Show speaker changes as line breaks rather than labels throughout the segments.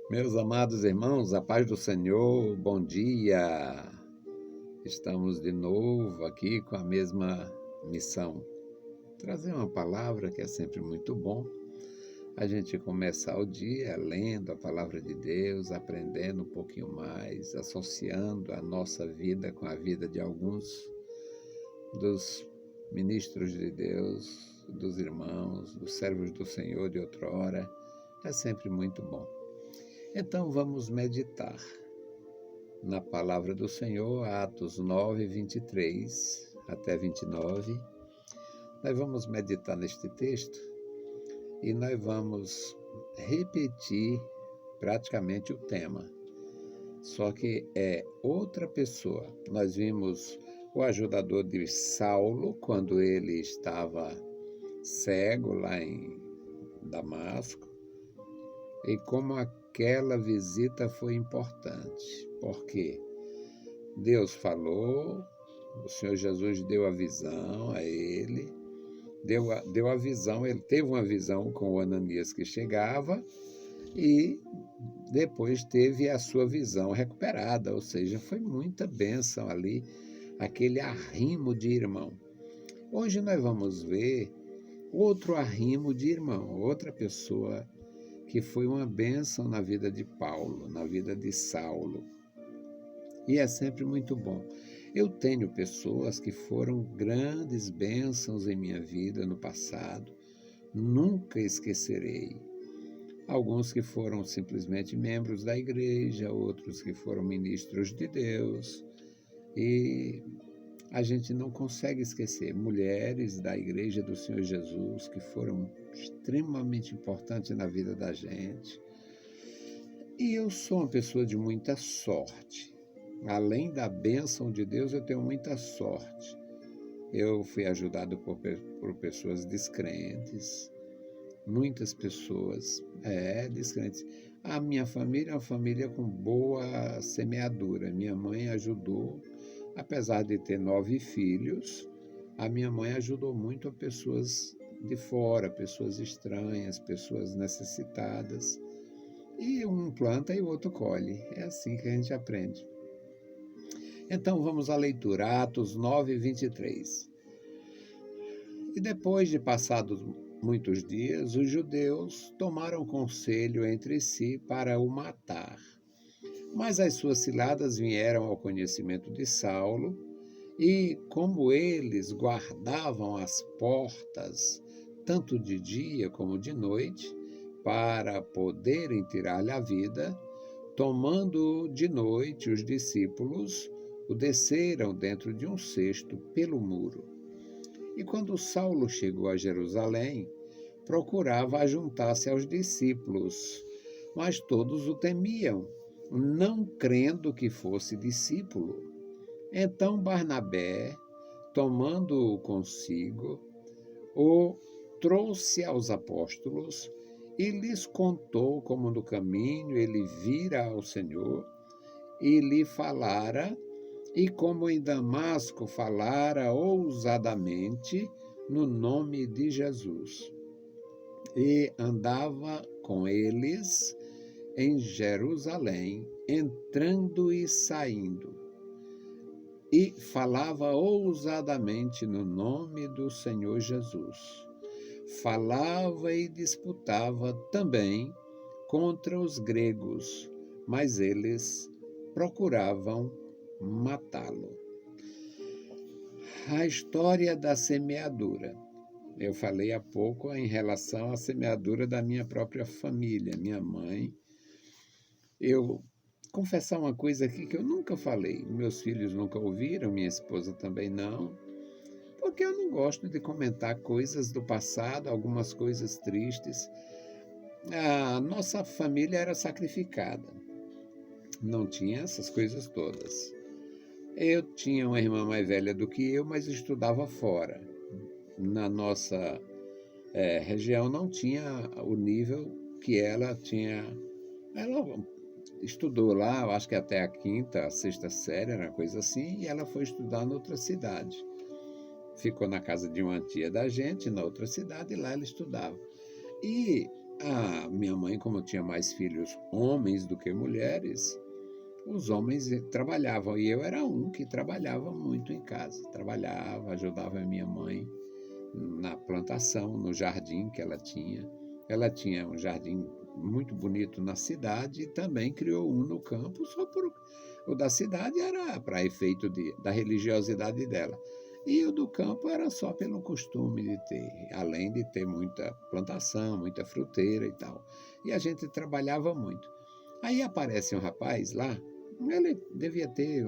Meus amados irmãos, a paz do Senhor, bom dia. Estamos de novo aqui com a mesma missão. Trazer uma palavra que é sempre muito bom. A gente começar o dia lendo a palavra de Deus, aprendendo um pouquinho mais, associando a nossa vida com a vida de alguns dos ministros de Deus, dos irmãos, dos servos do Senhor de outrora. É sempre muito bom. Então vamos meditar na palavra do Senhor, Atos 9, 23 até 29. Nós vamos meditar neste texto e nós vamos repetir praticamente o tema, só que é outra pessoa. Nós vimos o ajudador de Saulo quando ele estava cego lá em Damasco, e como aquela visita foi importante, porque Deus falou, o Senhor Jesus deu a visão a ele, deu a visão, ele teve uma visão com o Ananias que chegava e depois teve a sua visão recuperada, ou seja, foi muita bênção ali, aquele arrimo de irmão. Hoje nós vamos ver outro arrimo de irmão, outra pessoa que foi uma bênção na vida de Paulo, na vida de Saulo. E é sempre muito bom. Eu tenho pessoas que foram grandes bênçãos em minha vida no passado, nunca esquecerei. Alguns que foram simplesmente membros da igreja, outros que foram ministros de Deus, e a gente não consegue esquecer mulheres da igreja do Senhor Jesus que foram extremamente importantes na vida da gente. E eu sou uma pessoa de muita sorte. Além da bênção de Deus, eu tenho muita sorte. Eu fui ajudado por pessoas descrentes, muitas pessoas descrentes. A minha família é uma família com boa semeadura. Minha mãe ajudou. Apesar de ter 9 filhos, a minha mãe ajudou muito a pessoas de fora, pessoas estranhas, pessoas necessitadas. E um planta e o outro colhe. É assim que a gente aprende. Então vamos à leitura, Atos 9, 23. E depois de passados muitos dias, os judeus tomaram conselho entre si para o matar. Mas as suas ciladas vieram ao conhecimento de Saulo, e como eles guardavam as portas, tanto de dia como de noite, para poderem tirar-lhe a vida, tomando de noite os discípulos, o desceram dentro de um cesto pelo muro. E quando Saulo chegou a Jerusalém, procurava ajuntar-se aos discípulos, mas todos o temiam, não crendo que fosse discípulo. Então Barnabé, tomando-o consigo, o trouxe aos apóstolos e lhes contou como no caminho ele vira ao Senhor e lhe falara, e como em Damasco falara ousadamente no nome de Jesus. E andava com eles em Jerusalém, entrando e saindo, e falava ousadamente no nome do Senhor Jesus. Falava e disputava também contra os gregos, mas eles procuravam matá-lo. A história da semeadura. Eu falei há pouco em relação à semeadura da minha própria família, minha mãe. Eu confessar uma coisa aqui que eu nunca falei, meus filhos nunca ouviram, minha esposa também não, porque eu não gosto de comentar coisas do passado, algumas coisas tristes. A nossa família era sacrificada, não tinha essas coisas todas. Eu tinha uma irmã mais velha do que eu, mas estudava fora. Na nossa região não tinha o nível que ela tinha. Ela estudou lá, eu acho que até a quinta, a sexta série, era uma coisa assim, e ela foi estudar noutra cidade. Ficou na casa de uma tia da gente, na outra cidade, e lá ela estudava. E a minha mãe, como tinha mais filhos homens do que mulheres, os homens trabalhavam, e eu era um que trabalhava muito em casa. Trabalhava, ajudava a minha mãe na plantação, no jardim que ela tinha. Ela tinha um jardim muito bonito na cidade e também criou um no campo, só por o da cidade era para efeito da religiosidade dela. E o do campo era só pelo costume de ter, além de ter muita plantação, muita fruteira e tal. E a gente trabalhava muito. Aí aparece um rapaz lá, ele devia ter,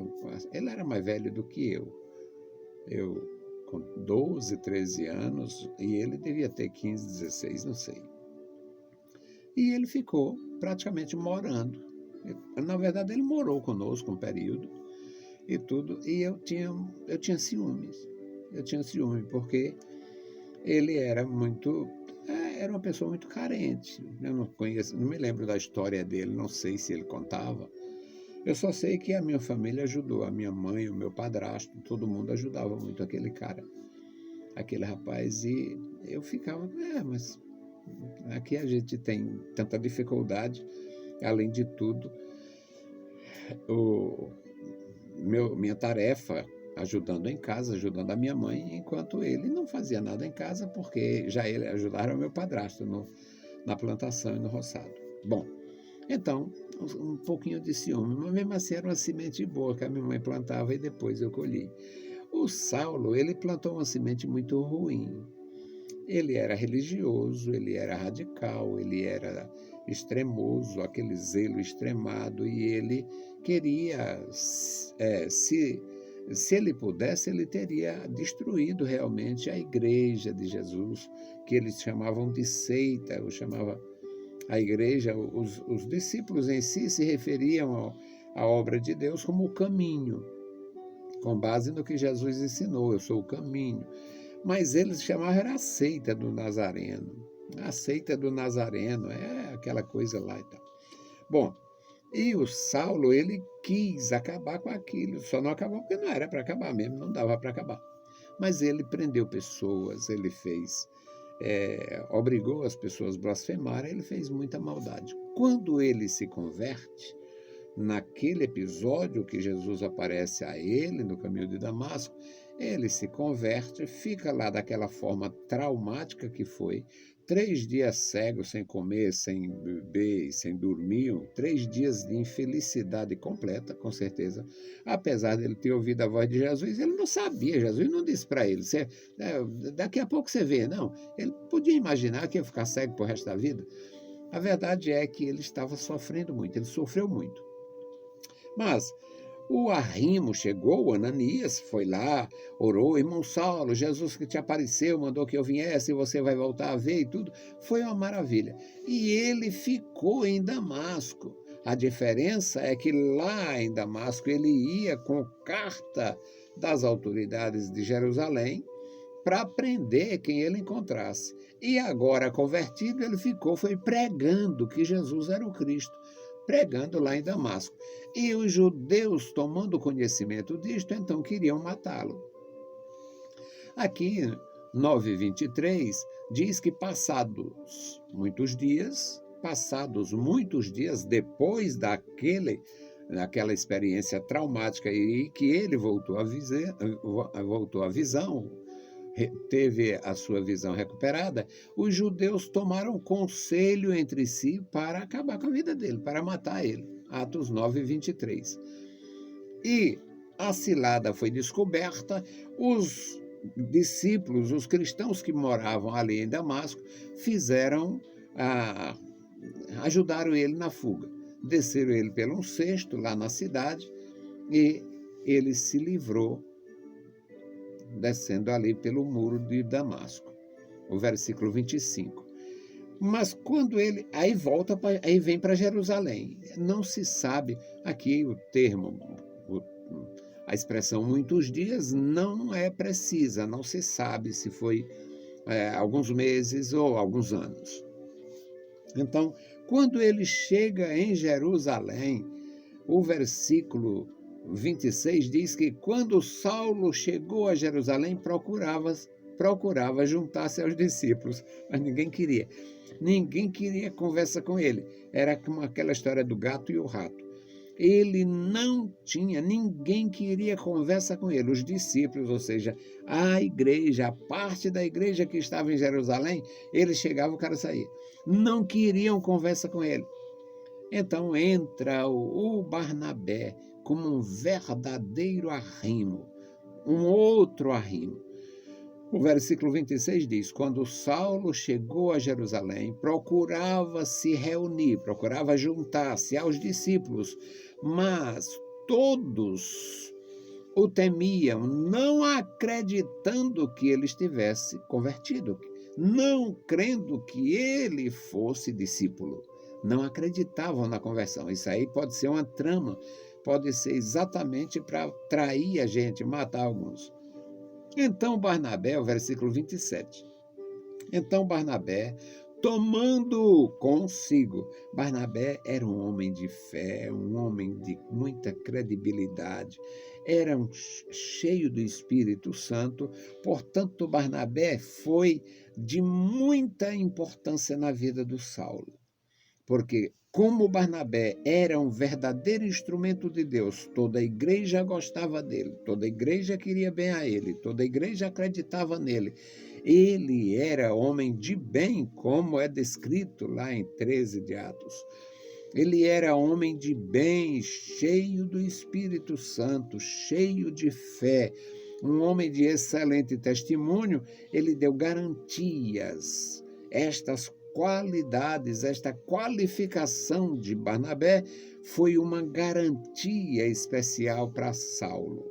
ele era mais velho do que eu com 12, 13 anos, e ele devia ter 15, 16, não sei. E ele ficou praticamente morando. Na verdade, ele morou conosco um período e tudo, e eu tinha ciúmes. Eu tinha ciúme, porque ele era uma pessoa muito carente. Eu não conheço, não me lembro da história dele, não sei se ele contava. Eu só sei que a minha família ajudou, a minha mãe, o meu padrasto, todo mundo ajudava muito aquele cara, aquele rapaz, e eu ficava, mas aqui a gente tem tanta dificuldade, além de tudo, minha tarefa ajudando em casa, ajudando a minha mãe, enquanto ele não fazia nada em casa, porque já ele ajudava o meu padrasto na plantação e no roçado. Bom, então, um pouquinho de ciúme, mas mesmo assim era uma semente boa que a minha mãe plantava e depois eu colhi. O Saulo, ele plantou uma semente muito ruim. Ele era religioso, ele era radical, ele era extremoso, aquele zelo extremado, e ele queria, se ele pudesse, ele teria destruído realmente a igreja de Jesus, que eles chamavam de seita, eu chamava a igreja, os discípulos em si se referiam à obra de Deus como o caminho, com base no que Jesus ensinou, eu sou o caminho. Mas eles chamavam era a seita do Nazareno. A seita do Nazareno é aquela coisa lá e tal. Bom, e o Saulo, ele quis acabar com aquilo, só não acabou porque não era para acabar mesmo, não dava para acabar. Mas ele prendeu pessoas, ele obrigou as pessoas a blasfemarem, ele fez muita maldade. Quando ele se converte, naquele episódio que Jesus aparece a ele no caminho de Damasco, ele se converte, fica lá daquela forma traumática que foi, 3 dias cego, sem comer, sem beber, sem dormir, 3 dias de infelicidade completa, com certeza. Apesar de ele ter ouvido a voz de Jesus, ele não sabia, Jesus não disse para ele, daqui a pouco você vê, não. Ele podia imaginar que ia ficar cego pro resto da vida. A verdade é que ele estava sofrendo muito, ele sofreu muito. Mas o arrimo chegou, o Ananias foi lá, orou, irmão Saulo, Jesus que te apareceu, mandou que eu viesse, e você vai voltar a ver e tudo. Foi uma maravilha. E ele ficou em Damasco. A diferença é que lá em Damasco ele ia com carta das autoridades de Jerusalém para prender quem ele encontrasse. E agora, convertido, ele foi pregando que Jesus era o Cristo, pregando lá em Damasco. E os judeus, tomando conhecimento disto, então queriam matá-lo. Aqui, 9:23, diz que passados muitos dias depois daquela experiência traumática e que ele voltou à visão, teve a sua visão recuperada, os judeus tomaram conselho entre si para acabar com a vida dele, para matar ele. Atos 9:23. E a cilada foi descoberta, os discípulos, os cristãos que moravam ali em Damasco, ajudaram ele na fuga. Desceram ele pelo cesto lá na cidade e ele se livrou descendo ali pelo muro de Damasco. O versículo 25. Mas quando ele aí vem para Jerusalém, não se sabe aqui o termo, a expressão muitos dias não é precisa, não se sabe se foi alguns meses ou alguns anos. Então, quando ele chega em Jerusalém, o versículo 26 diz que quando Saulo chegou a Jerusalém, procurava procurava juntar-se aos discípulos, mas ninguém queria. Ninguém queria conversa com ele. Era como aquela história do gato e o rato. Ele não tinha, ninguém queria conversa com ele. Os discípulos, ou seja, a igreja, a parte da igreja que estava em Jerusalém, ele chegava, o cara saía. Não queriam conversa com ele. Então entra o Barnabé como um verdadeiro arrimo, um outro arrimo. O versículo 26 diz: quando Saulo chegou a Jerusalém, procurava se reunir, procurava juntar-se aos discípulos, mas todos o temiam, não acreditando que ele estivesse convertido, não crendo que ele fosse discípulo. Não acreditavam na conversão. Isso aí pode ser uma trama, pode ser exatamente para trair a gente, matar alguns. Então Barnabé, o versículo 27. Então Barnabé, tomando consigo, Barnabé era um homem de fé, um homem de muita credibilidade, era cheio do Espírito Santo, portanto Barnabé foi de muita importância na vida do Saulo. Porque, como Barnabé era um verdadeiro instrumento de Deus, toda a igreja gostava dele, toda a igreja queria bem a ele, toda a igreja acreditava nele. Ele era homem de bem, como é descrito lá em 13 de Atos. Ele era homem de bem, cheio do Espírito Santo, cheio de fé, um homem de excelente testemunho. Ele deu garantias. Estas qualidades, esta qualificação de Barnabé foi uma garantia especial para Saulo.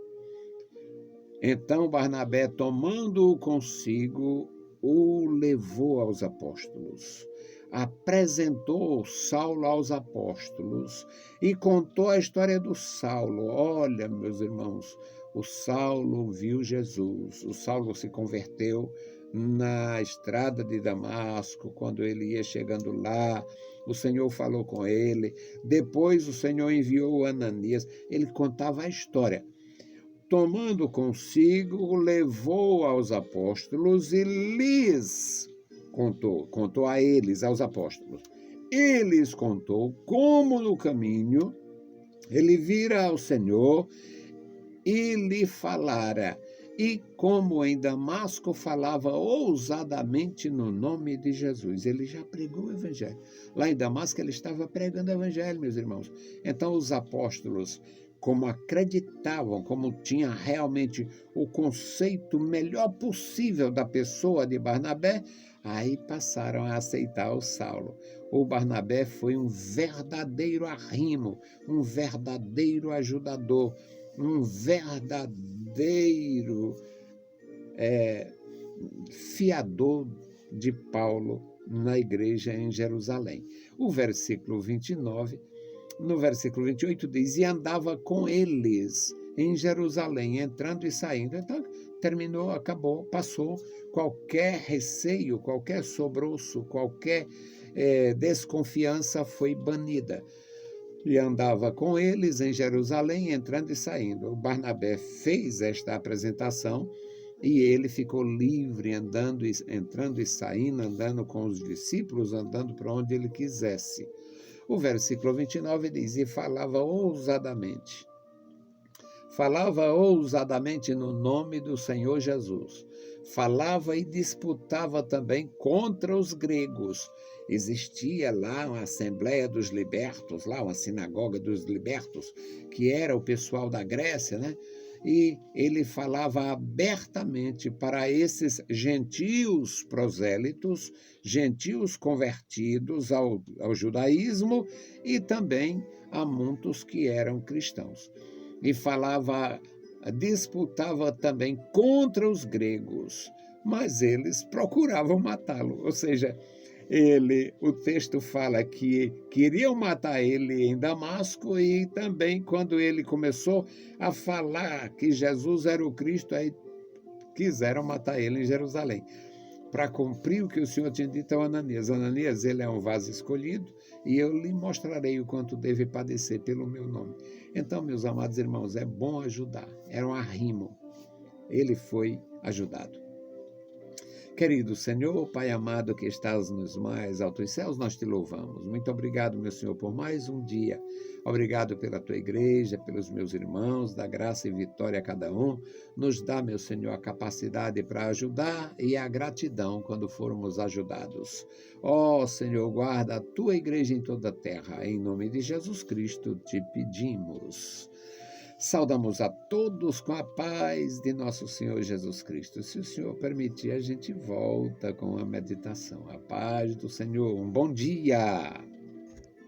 Então Barnabé, tomando-o consigo, o levou aos apóstolos, apresentou Saulo aos apóstolos e contou a história do Saulo. Olha, meus irmãos, o Saulo viu Jesus, o Saulo se converteu na estrada de Damasco. Quando ele ia chegando lá, o Senhor falou com ele. Depois o Senhor enviou Ananias. Ele contava a história. Tomando consigo, levou aos apóstolos e lhes contou a eles, aos apóstolos. Eles contou como no caminho ele vira ao Senhor e lhe falara, e como em Damasco falava ousadamente no nome de Jesus. Ele já pregou o evangelho. Lá em Damasco ele estava pregando o evangelho, meus irmãos. Então os apóstolos, como acreditavam, como tinha realmente o conceito melhor possível da pessoa de Barnabé, aí passaram a aceitar o Saulo. O Barnabé foi um verdadeiro arrimo, um verdadeiro ajudador, um verdadeiro fiador de Paulo na igreja em Jerusalém. O versículo 29, no versículo 28 diz: e andava com eles em Jerusalém, entrando e saindo. Então, terminou, acabou, passou. Qualquer receio, qualquer sobroço, qualquer desconfiança foi banida. E andava com eles em Jerusalém, entrando e saindo. O Barnabé fez esta apresentação e ele ficou livre, entrando e saindo, andando com os discípulos, andando para onde ele quisesse. O versículo 29 diz: e falava ousadamente. Falava ousadamente no nome do Senhor Jesus. Falava e disputava também contra os gregos. Existia lá uma Assembleia dos Libertos, lá uma sinagoga dos libertos, que era o pessoal da Grécia, né? E ele falava abertamente para esses gentios prosélitos, gentios convertidos ao judaísmo, e também a muitos que eram cristãos. E disputava também contra os gregos, mas eles procuravam matá-lo. Ou seja, o texto fala que queriam matar ele em Damasco, e também quando ele começou a falar que Jesus era o Cristo, aí quiseram matar ele em Jerusalém, para cumprir o que o Senhor tinha dito ao Ananias. Ananias, ele é um vaso escolhido, e eu lhe mostrarei o quanto deve padecer pelo meu nome. Então, meus amados irmãos, é bom ajudar. Era um arrimo. Ele foi ajudado. Querido Senhor, Pai amado que estás nos mais altos céus, nós te louvamos. Muito obrigado, meu Senhor, por mais um dia. Obrigado pela tua igreja, pelos meus irmãos, dá graça e vitória a cada um. Nos dá, meu Senhor, a capacidade para ajudar e a gratidão quando formos ajudados. Ó Senhor, guarda a tua igreja em toda a terra. Em nome de Jesus Cristo te pedimos. Saudamos a todos com a paz de nosso Senhor Jesus Cristo. Se o Senhor permitir, a gente volta com a meditação. A paz do Senhor. Um bom dia!